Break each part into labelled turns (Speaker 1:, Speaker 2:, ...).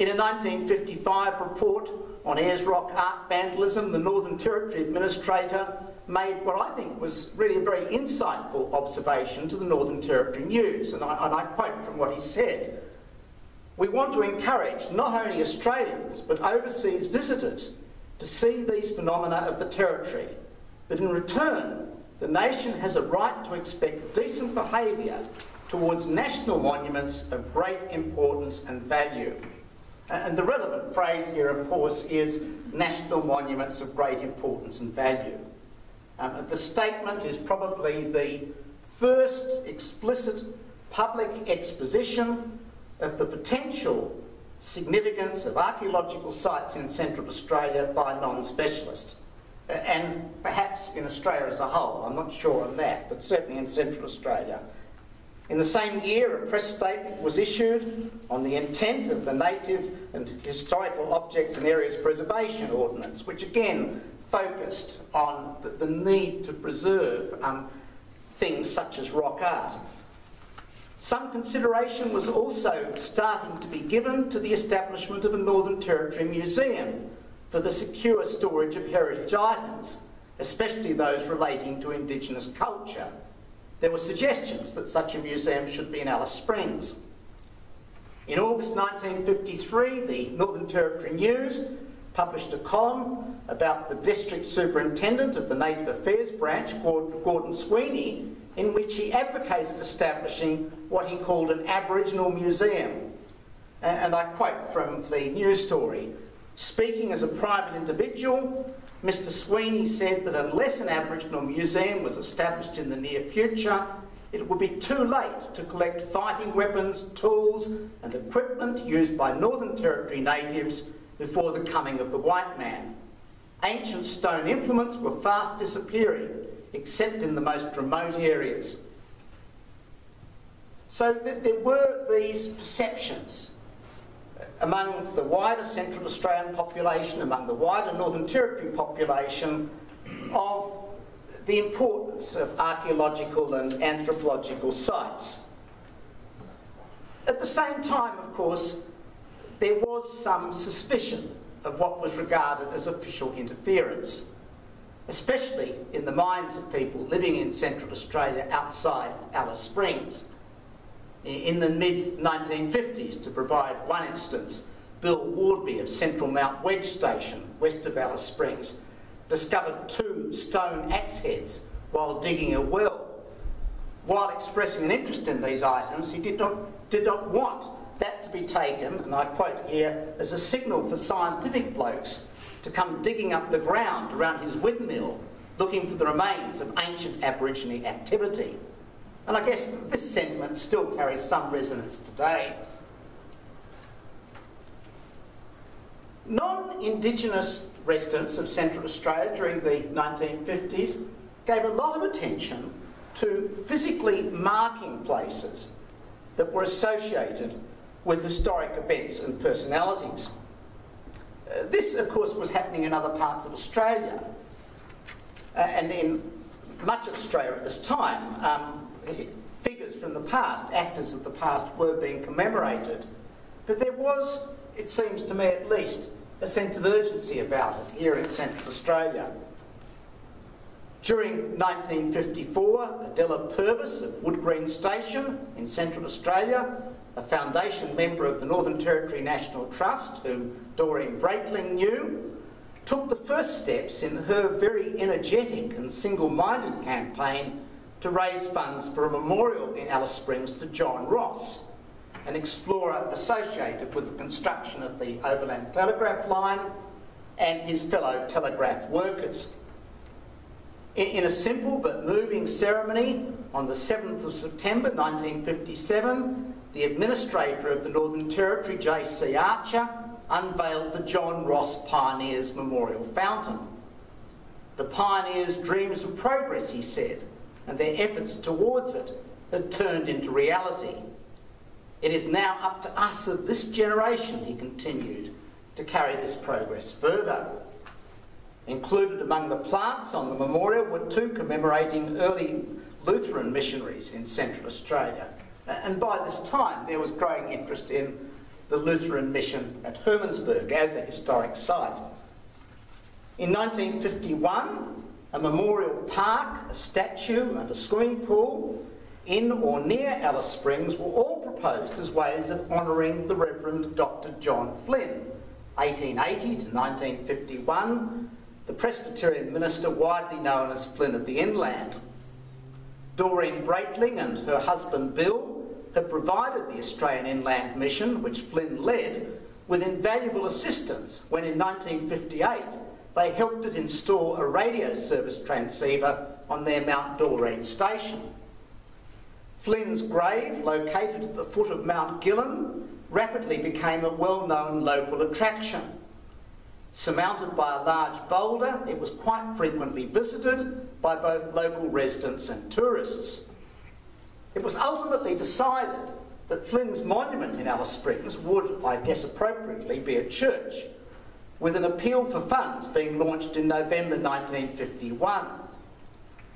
Speaker 1: In a 1955 report on Ayers Rock art vandalism, the Northern Territory Administrator made what I think was really a very insightful observation to the Northern Territory News, and I quote from what he said: "We want to encourage not only Australians but overseas visitors to see these phenomena of the Territory, but in return the nation has a right to expect decent behaviour towards national monuments of great importance and value." And the relevant phrase here, of course, is national monuments of great importance and value. The statement is probably the first explicit public exposition of the potential significance of archaeological sites in Central Australia by non-specialists, and perhaps in Australia as a whole. I'm not sure on that, but certainly in Central Australia. In the same year, a press statement was issued on the intent of the Native and Historical Objects and Areas Preservation Ordinance, which again focused on the need to preserve things such as rock art. Some consideration was also starting to be given to the establishment of a Northern Territory Museum for the secure storage of heritage items, especially those relating to Indigenous culture. There were suggestions that such a museum should be in Alice Springs. In August 1953, the Northern Territory News published a column about the District Superintendent of the Native Affairs Branch, Gordon Sweeney, in which he advocated establishing what he called an Aboriginal museum. And I quote from the news story: "Speaking as a private individual, Mr. Sweeney said that unless an Aboriginal museum was established in the near future, it would be too late to collect fighting weapons, tools and equipment used by Northern Territory natives before the coming of the white man. Ancient stone implements were fast disappearing, except in the most remote areas." So there were these perceptions among the wider Central Australian population, among the wider Northern Territory population, of the importance of archaeological and anthropological sites. At the same time, of course, there was some suspicion of what was regarded as official interference, especially in the minds of people living in Central Australia outside Alice Springs. In the mid-1950s, to provide one instance, Bill Wardby of Central Mount Wedge Station, west of Alice Springs, discovered 2 stone axe heads while digging a well. While expressing an interest in these items, he did not want that to be taken, and I quote here, as a signal for scientific blokes to come digging up the ground around his windmill, looking for the remains of ancient Aborigine activity. And I guess this sentiment still carries some resonance today. Non-Indigenous residents of Central Australia during the 1950s gave a lot of attention to physically marking places that were associated with historic events and personalities. This, of course, was happening in other parts of Australia, and in much of Australia at this time. Figures from the past, actors of the past, were being commemorated. But there was, it seems to me at least, a sense of urgency about it here in Central Australia. During 1954, Adela Purvis of Woodgreen Station in Central Australia, a foundation member of the Northern Territory National Trust, whom Doreen Breitling knew, took the first steps in her very energetic and single-minded campaign to raise funds for a memorial in Alice Springs to John Ross, an explorer associated with the construction of the Overland Telegraph Line and his fellow telegraph workers. In a simple but moving ceremony on the 7th of September 1957, the administrator of the Northern Territory, J.C. Archer, unveiled the John Ross Pioneers Memorial Fountain. The pioneers' dreams of progress, he said, and their efforts towards it had turned into reality. It is now up to us of this generation, he continued, to carry this progress further. Included among the plaques on the memorial were 2 commemorating early Lutheran missionaries in Central Australia. And by this time there was growing interest in the Lutheran mission at Hermannsburg as a historic site. In 1951, a memorial park, a statue and a swimming pool in or near Alice Springs were all proposed as ways of honouring the Reverend Dr. John Flynn, 1880 to 1951, the Presbyterian minister widely known as Flynn of the Inland. Doreen Breitling and her husband Bill had provided the Australian Inland Mission, which Flynn led, with invaluable assistance when in 1958 they helped it install a radio service transceiver on their Mount Doreen station. Flynn's grave, located at the foot of Mount Gillen, rapidly became a well-known local attraction. Surmounted by a large boulder, it was quite frequently visited by both local residents and tourists. It was ultimately decided that Flynn's monument in Alice Springs would, I guess appropriately, be a church, with an appeal for funds being launched in November 1951.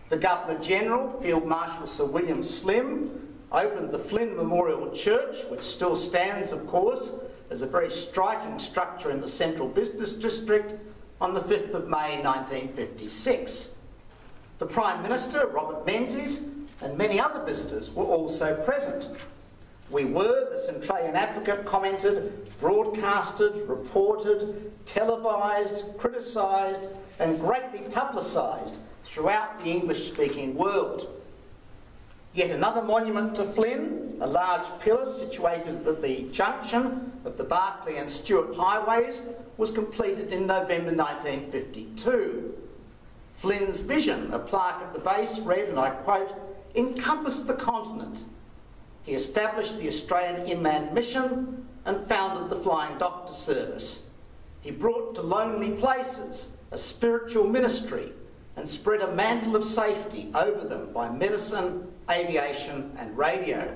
Speaker 1: The Governor-General, Field Marshal Sir William Slim, opened the Flynn Memorial Church, which still stands, of course, as a very striking structure in the central business district, on the 5th of May 1956. The Prime Minister, Robert Menzies, and many other visitors were also present. We were, the Centralian Advocate commented, broadcasted, reported, televised, criticised and greatly publicised throughout the English-speaking world. Yet another monument to Flynn, a large pillar situated at the junction of the Barclay and Stewart highways, was completed in November 1952. Flynn's vision, a plaque at the base, read, and I quote, "encompassed the continent. He established the Australian Inland Mission and founded the Flying Doctor Service. He brought to lonely places a spiritual ministry and spread a mantle of safety over them by medicine, aviation and radio."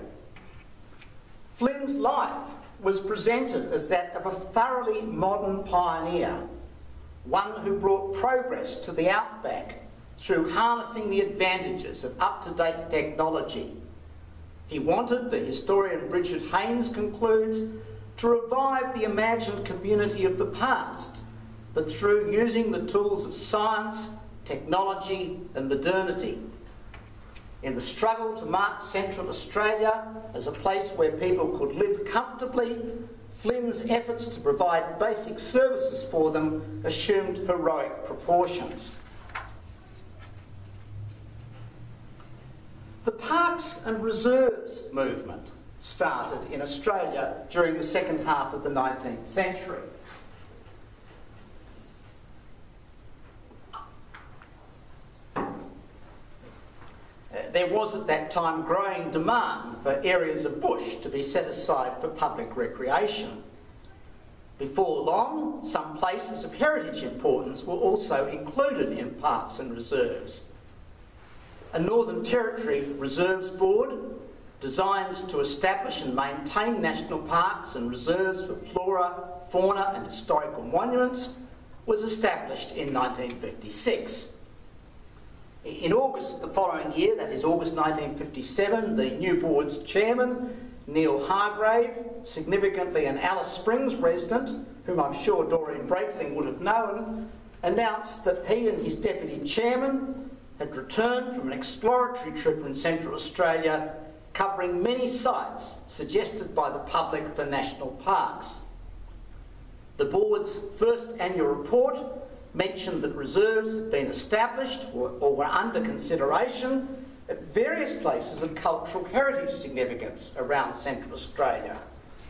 Speaker 1: Flynn's life was presented as that of a thoroughly modern pioneer, one who brought progress to the outback through harnessing the advantages of up-to-date technology. He wanted, the historian Bridget Haynes concludes, to revive the imagined community of the past, but through using the tools of science, technology and modernity. In the struggle to mark Central Australia as a place where people could live comfortably, Flynn's efforts to provide basic services for them assumed heroic proportions. The Parks and Reserves movement started in Australia during the second half of the 19th century. There was at that time growing demand for areas of bush to be set aside for public recreation. Before long, some places of heritage importance were also included in parks and reserves. A Northern Territory Reserves Board, designed to establish and maintain national parks and reserves for flora, fauna and historical monuments, was established in 1956. In August of the following year, that is August 1957, the new board's chairman, Neil Hargrave, significantly an Alice Springs resident, whom I'm sure Doreen Breitling would have known, announced that he and his deputy chairman had returned from an exploratory trip in Central Australia covering many sites suggested by the public for national parks. The board's first annual report mentioned that reserves had been established or were under consideration at various places of cultural heritage significance around Central Australia,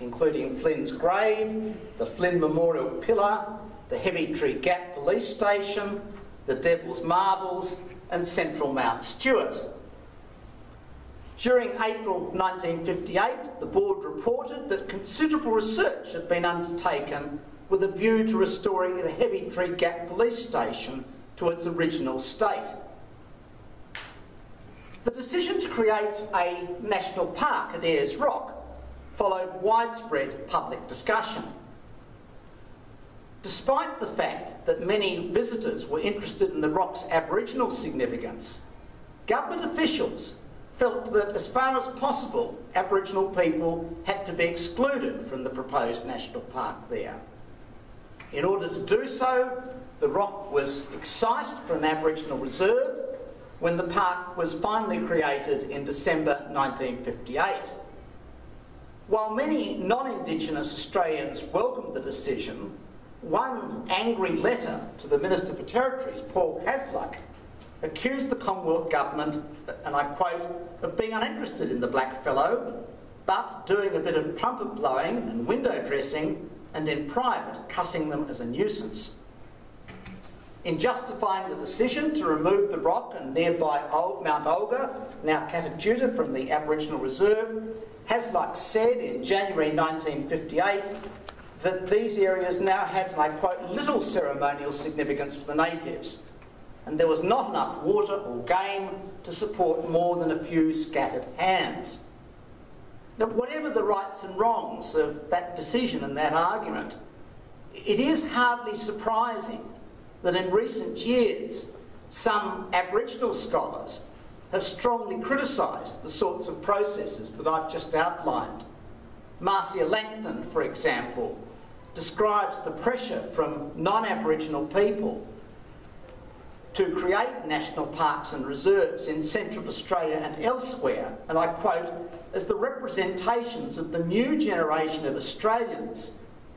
Speaker 1: including Flynn's grave, the Flynn Memorial Pillar, the Heavy Tree Gap Police Station, the Devil's Marbles and Central Mount Stewart. During April 1958, the board reported that considerable research had been undertaken with a view to restoring the Heavy Tree Gap Police Station to its original state. The decision to create a national park at Ayers Rock followed widespread public discussion. Despite the fact that many visitors were interested in the rock's Aboriginal significance, government officials felt that as far as possible, Aboriginal people had to be excluded from the proposed national park there. In order to do so, the rock was excised from an Aboriginal reserve when the park was finally created in December 1958. While many non-Indigenous Australians welcomed the decision, one angry letter to the Minister for Territories, Paul Hasluck, accused the Commonwealth Government, and I quote, of being uninterested in the blackfellow, but doing a bit of trumpet blowing and window dressing, and in private cussing them as a nuisance. In justifying the decision to remove the rock and nearby Mount Olga, now Catatuta, from the Aboriginal Reserve, Hasluck said in January 1958 that these areas now had, and I quote, little ceremonial significance for the natives, and there was not enough water or game to support more than a few scattered hands. Now, whatever the rights and wrongs of that decision and that argument, it is hardly surprising that in recent years some Aboriginal scholars have strongly criticised the sorts of processes that I've just outlined. Marcia Langton, for example, describes the pressure from non-Aboriginal people to create national parks and reserves in Central Australia and elsewhere, and I quote, as the representations of the new generation of Australians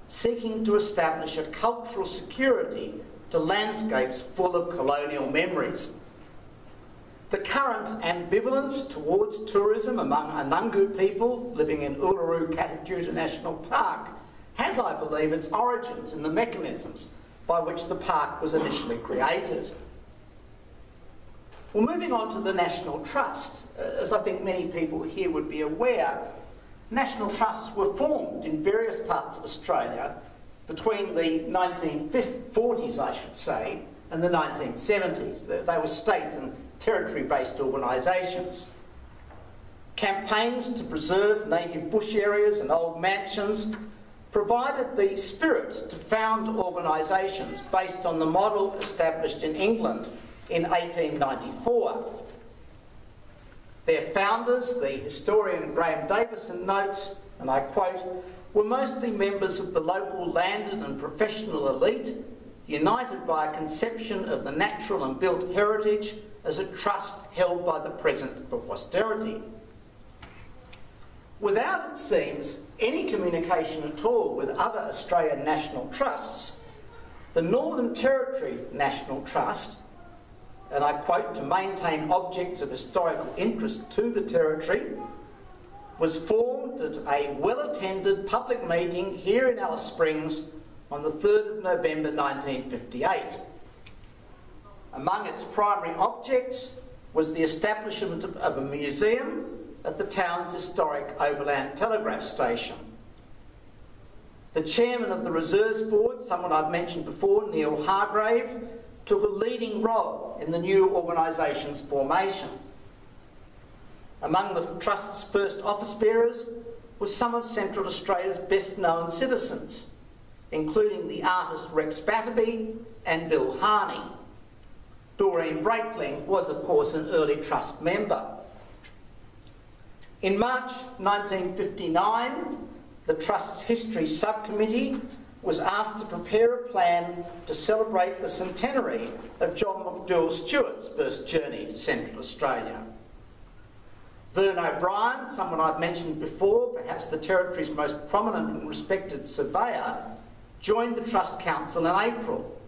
Speaker 1: seeking to establish a cultural security to landscapes full of colonial memories. The current ambivalence towards tourism among Anangu people living in Uluru-Catatuta National Park has, I believe, its origins in the mechanisms by which the park was initially created. Well, moving on to the National Trust, as I think many people here would be aware, national trusts were formed in various parts of Australia between the 1940s, I should say, and the 1970s. They were state and territory-based organisations. Campaigns to preserve native bush areas and old mansions provided the spirit to found organisations based on the model established in England in 1894. Their founders, the historian Graham Davison notes, and I quote, were mostly members of the local landed and professional elite, united by a conception of the natural and built heritage as a trust held by the present for posterity. Without, it seems, any communication at all with other Australian national trusts, the Northern Territory National Trust, and I quote, to maintain objects of historical interest to the Territory, was formed at a well-attended public meeting here in Alice Springs on the 3rd of November 1958. Among its primary objects was the establishment of a museum at the town's historic Overland Telegraph Station. The chairman of the Reserves Board, someone I've mentioned before, Neil Hargrave, took a leading role in the new organisation's formation. Among the Trust's first office bearers were some of Central Australia's best known citizens, including the artist Rex Batterby and Bill Harney. Doreen Breitling was, of course, an early Trust member. In March 1959, the Trust's History Subcommittee was asked to prepare a plan to celebrate the centenary of John McDowell Stewart's first journey to Central Australia. Vern O'Brien, someone I've mentioned before, perhaps the Territory's most prominent and respected surveyor, joined the Trust Council in April.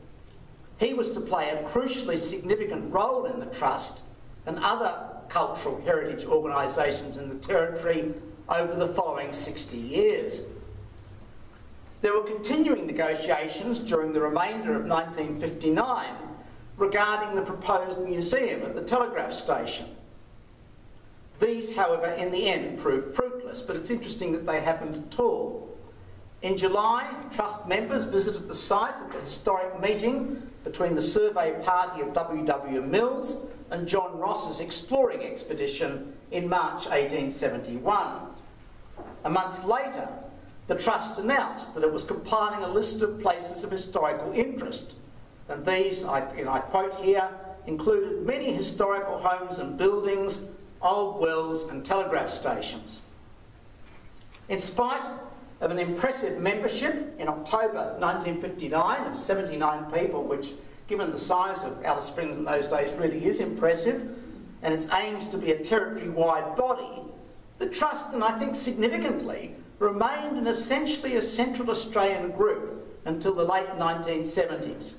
Speaker 1: He was to play a crucially significant role in the Trust and other cultural heritage organisations in the Territory over the following 60 years. There were continuing negotiations during the remainder of 1959 regarding the proposed museum at the telegraph station. These, however, in the end proved fruitless, but it's interesting that they happened at all. In July, Trust members visited the site at the historic meeting between the survey party of W.W. Mills and John Ross's exploring expedition in March 1871. A month later, the Trust announced that it was compiling a list of places of historical interest, and these, I quote here, included many historical homes and buildings, old wells and telegraph stations. In spite of an impressive membership in October 1959 of 79 people, which, given the size of Alice Springs in those days, really is impressive, and its aims to be a territory-wide body, the Trust, and I think significantly, remained an essentially a Central Australian group until the late 1970s.